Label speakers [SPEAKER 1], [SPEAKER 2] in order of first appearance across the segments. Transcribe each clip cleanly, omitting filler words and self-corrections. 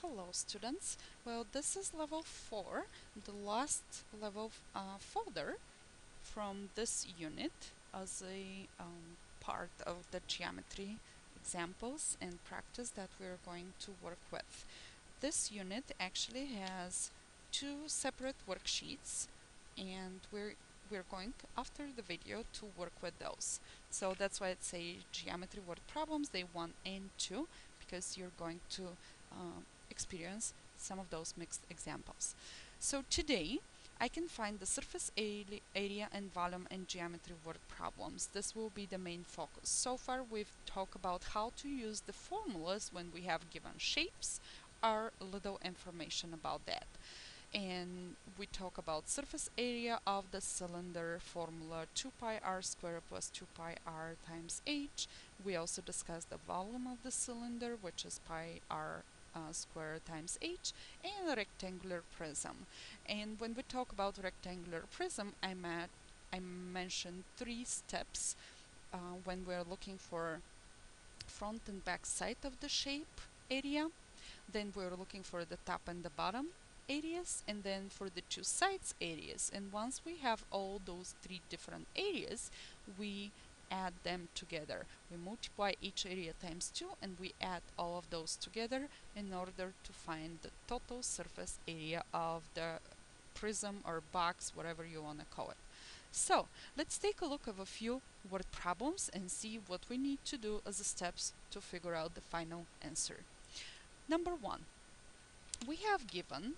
[SPEAKER 1] Hello students. Well, this is level 4, the last level folder from this unit as a part of the geometry examples and practice that we're going to work with. This unit actually has two separate worksheets, and we're going after the video to work with those. So that's why it's a geometry word problems day 1 and 2, because you're going to experience some of those mixed examples. So today I can find the surface area and volume and geometry word problems. This will be the main focus. So far we've talked about how to use the formulas when we have given shapes, or little information about that. And we talk about surface area of the cylinder formula 2 pi r squared plus 2 pi r times h. We also discussed the volume of the cylinder, which is pi r squared times h, and a rectangular prism. And when we talk about rectangular prism, I mentioned 3 steps when we're looking for front and back side of the shape area. Then we're looking for the top and the bottom areas, and then for the two sides areas. And once we have all those 3 different areas, we add them together. We multiply each area times 2, and we add all of those together in order to find the total surface area of the prism or box, whatever you want to call it. So let's take a look at a few word problems and see what we need to do as the steps to figure out the final answer. Number 1, we have given,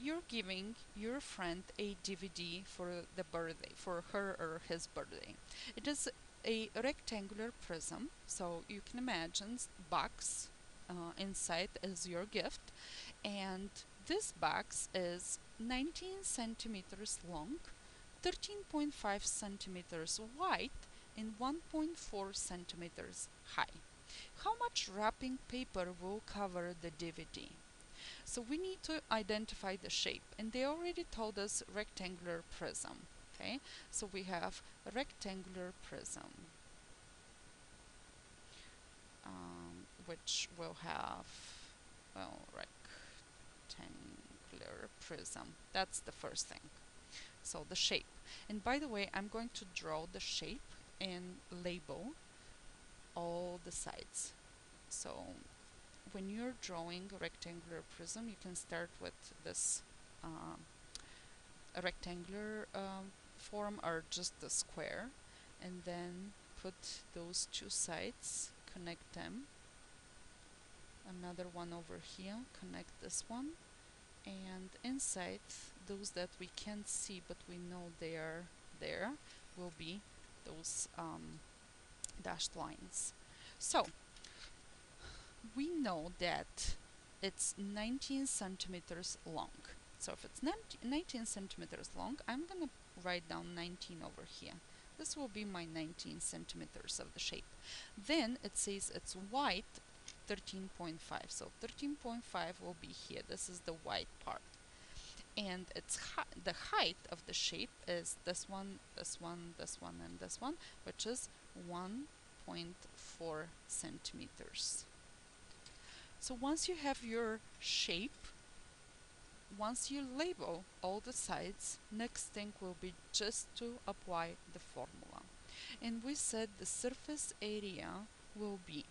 [SPEAKER 1] you're giving your friend a DVD for the birthday, for her or his birthday. It is a rectangular prism, so you can imagine box inside is your gift, and this box is 19 centimeters long, 13.5 centimeters wide, and 1.4 centimeters high. How much wrapping paper will cover the DVD? So we need to identify the shape, and they already told us rectangular prism. Okay, so we have a rectangular prism, which will have, well, rectangular prism. That's the first thing. So the shape. And by the way, I'm going to draw the shape and label all the sides. So when you're drawing a rectangular prism, you can start with this a rectangular form, or just the square, and then put those two sides, connect them. Another one over here, connect this one, and inside those that we can't see but we know they are there will be those dashed lines. So we know that it's 19 centimeters long. So if it's 19 centimeters long, I'm going to write down 19 over here. This will be my 19 centimeters of the shape. Then it says it's wide 13.5. So 13.5 will be here. This is the wide part. And it's the height of the shape is this one, this one, this one, and this one, which is 1.4 centimeters. So once you have your shape, once you label all the sides, next thing will be just to apply the formula. And we said the surface area will be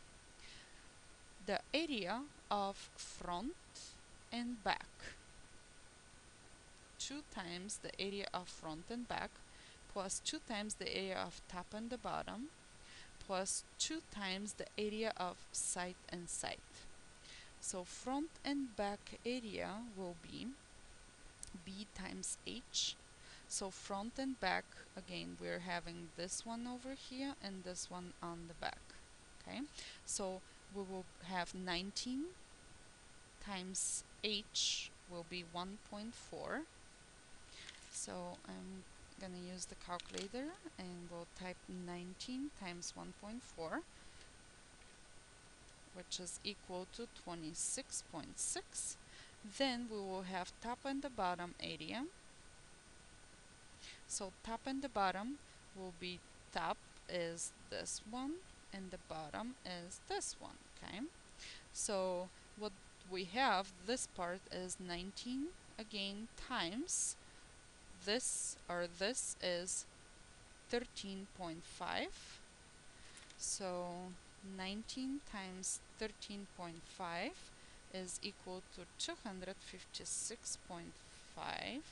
[SPEAKER 1] the area of front and back, 2 times the area of front and back, plus 2 times the area of top and the bottom, plus 2 times the area of side and side. So front and back area will be B times H. So front and back, again, we're having this one over here and this one on the back. Okay, so we will have 19 times H will be 1.4. So I'm gonna use the calculator and we'll type 19 times 1.4, which is equal to 26.6. Then we will have top and the bottom area. So top and the bottom will be, top is this one, and the bottom is this one, okay? So what we have, this part is 19 again times this, or this is 13.5. So 19 times 13.5 is equal to 256.5.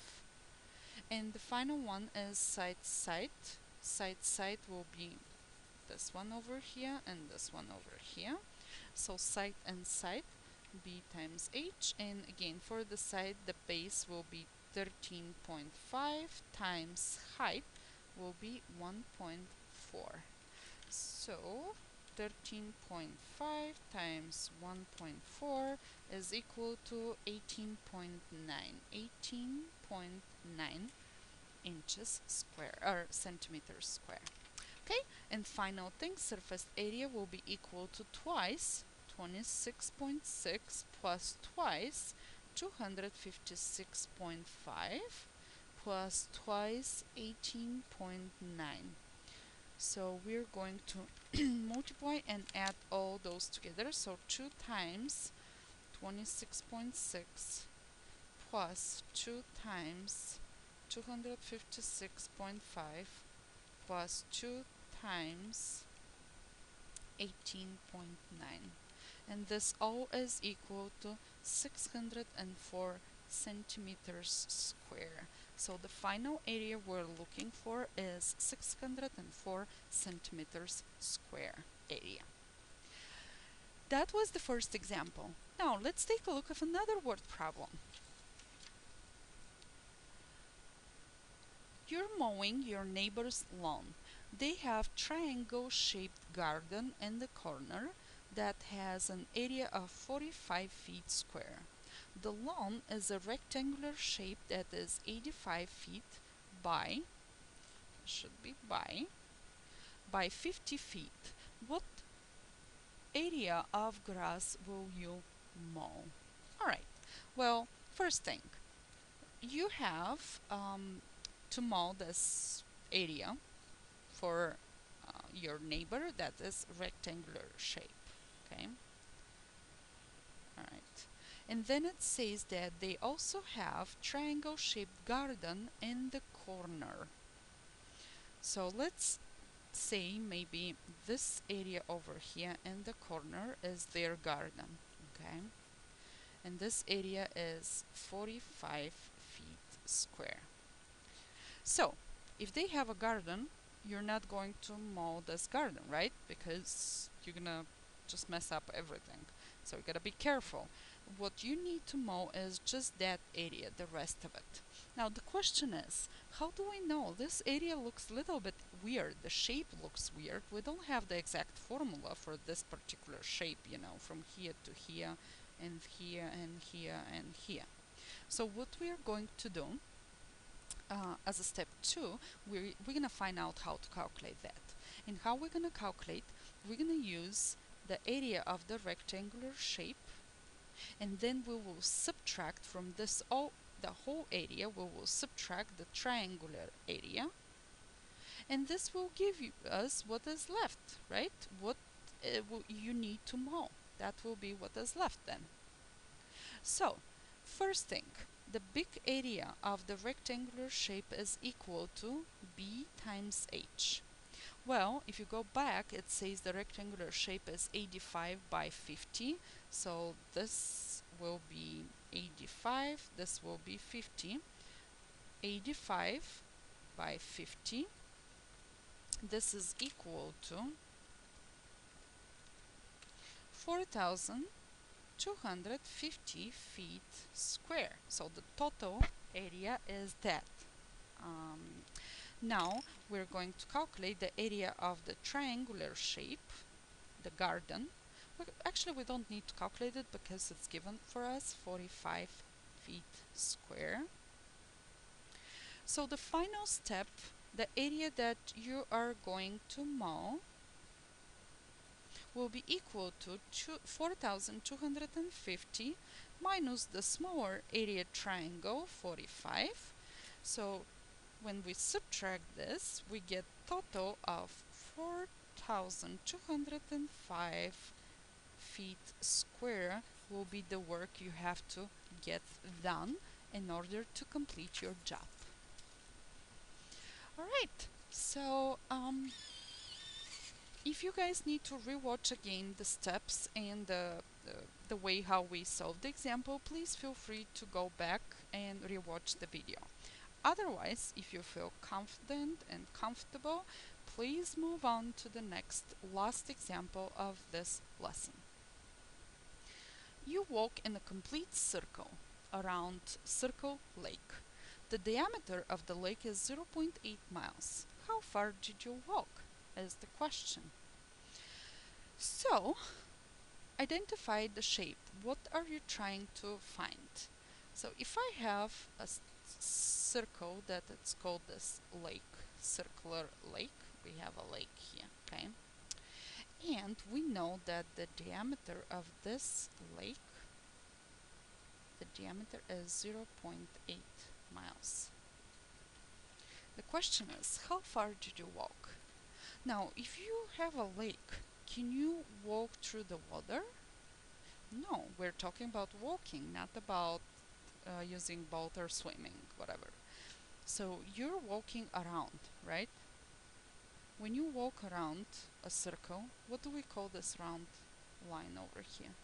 [SPEAKER 1] And the final one is side side. Side side will be this one over here and this one over here. So side and side, b times h, and again for the side the base will be 13.5 times height will be 1.4. So 13.5 times 1.4 is equal to 18.9. 18.9 inches square, or centimeters square. Okay, and final thing, surface area will be equal to twice 26.6 plus twice 256.5 plus twice 18.9. So we're going to multiply and add all those together. So 2 times 26.6 plus 2 times 256.5 plus 2 times 18.9. And this all is equal to 604 centimeters square. So the final area we're looking for is 604 centimeters square area. That was the first example. Now let's take a look at another word problem. You're mowing your neighbor's lawn. They have triangle-shaped garden in the corner that has an area of 45 feet square. The lawn is a rectangular shape that is 85 feet by, should be by 50 feet. What area of grass will you mow? Alright, well, first thing, you have to mow this area for your neighbor that is rectangular shape, okay? Alright, and then it says that they also have triangle shaped garden in the corner. So let's say maybe this area over here in the corner is their garden, okay? And this area is 45 feet square. So if they have a garden, you're not going to mow this garden, right? Because you're gonna just mess up everything. So you gotta be careful. What you need to mow is just that area, the rest of it. Now the question is, how do we know? This area looks a little bit weird. The shape looks weird. We don't have the exact formula for this particular shape, you know, from here to here and here and here and here. So what we are going to do as a step 2, we're going to find out how to calculate that. And how we're going to calculate, we're going to use the area of the rectangular shape, and then we will subtract from this the whole area, we will subtract the triangular area, and this will give us what is left, right? What you need to mow. That will be what is left then. So, first thing, the big area of the rectangular shape is equal to b times h. Well, if you go back, it says the rectangular shape is 85 by 50. So this will be 85, this will be 50. 85 by 50. This is equal to 4,250 feet square. So the total area is that. Now we're going to calculate the area of the triangular shape, the garden. Actually, we don't need to calculate it because it's given for us, 45 feet square. So the final step, the area that you are going to mow will be equal to 4,250 minus the smaller area triangle, 45. So when we subtract this, we get total of 4,205 feet square will be the work you have to get done in order to complete your job. Alright, so if you guys need to rewatch again the steps and the way how we solved the example, please feel free to go back and rewatch the video. Otherwise, if you feel confident and comfortable, please move on to the next last example of this lesson. You walk in a complete circle around Circle Lake. The diameter of the lake is 0.8 miles. How far did you walk? Is the question. So, identify the shape. What are you trying to find? So if I have a circle that it's called this lake, circular lake, we have a lake here, okay? And we know that the diameter of this lake, the diameter is 0.8 miles. The question is, how far did you walk? Now, if you have a lake, can you walk through the water? No, we're talking about walking, not about using boat or swimming, whatever. So you're walking around, right? When you walk around a circle, what do we call this round line over here?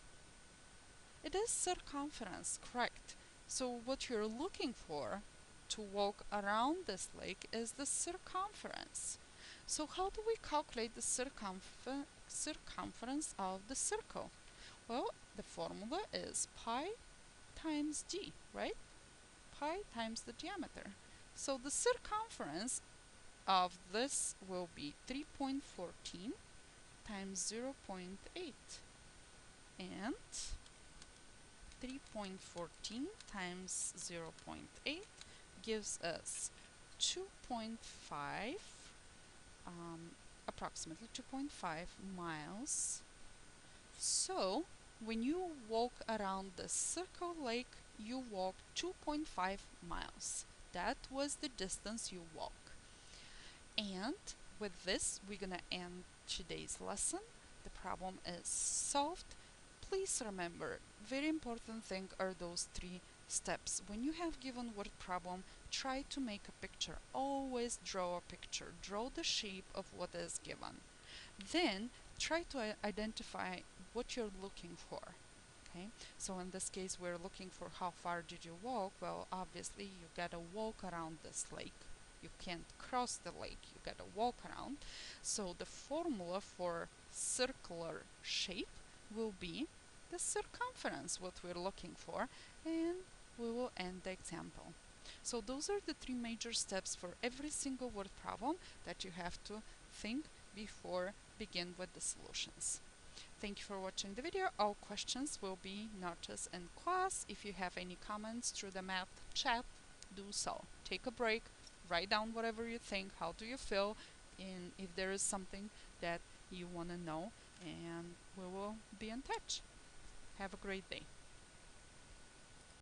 [SPEAKER 1] It is circumference, correct. So what you're looking for to walk around this lake is the circumference. So how do we calculate the circumference of the circle? Well, the formula is pi times d, right? Pi times the diameter. So the circumference of this will be 3.14 times 0.8, and 3.14 times 0.8 gives us 2.5, approximately 2.5 miles. So when you walk around the Circle Lake, you walk 2.5 miles. That was the distance you walk. And with this, we're gonna end today's lesson. The problem is solved. Please remember, very important thing are those 3 steps. When you have given word problem, try to make a picture. Always draw a picture. Draw the shape of what is given. Then try to identify what you're looking for. Okay, so in this case we're looking for how far did you walk. Well, obviously you gotta walk around this lake. You can't cross the lake, you gotta walk around. So the formula for circular shape will be the circumference, what we're looking for, and we will end the example. So those are the 3 major steps for every single word problem that you have to think before begin with the solutions. Thank you for watching the video. All questions will be noticed in class. If you have any comments through the math chat, do so. Take a break, write down whatever you think, how do you feel, and if there is something that you want to know, and we will be in touch. Have a great day.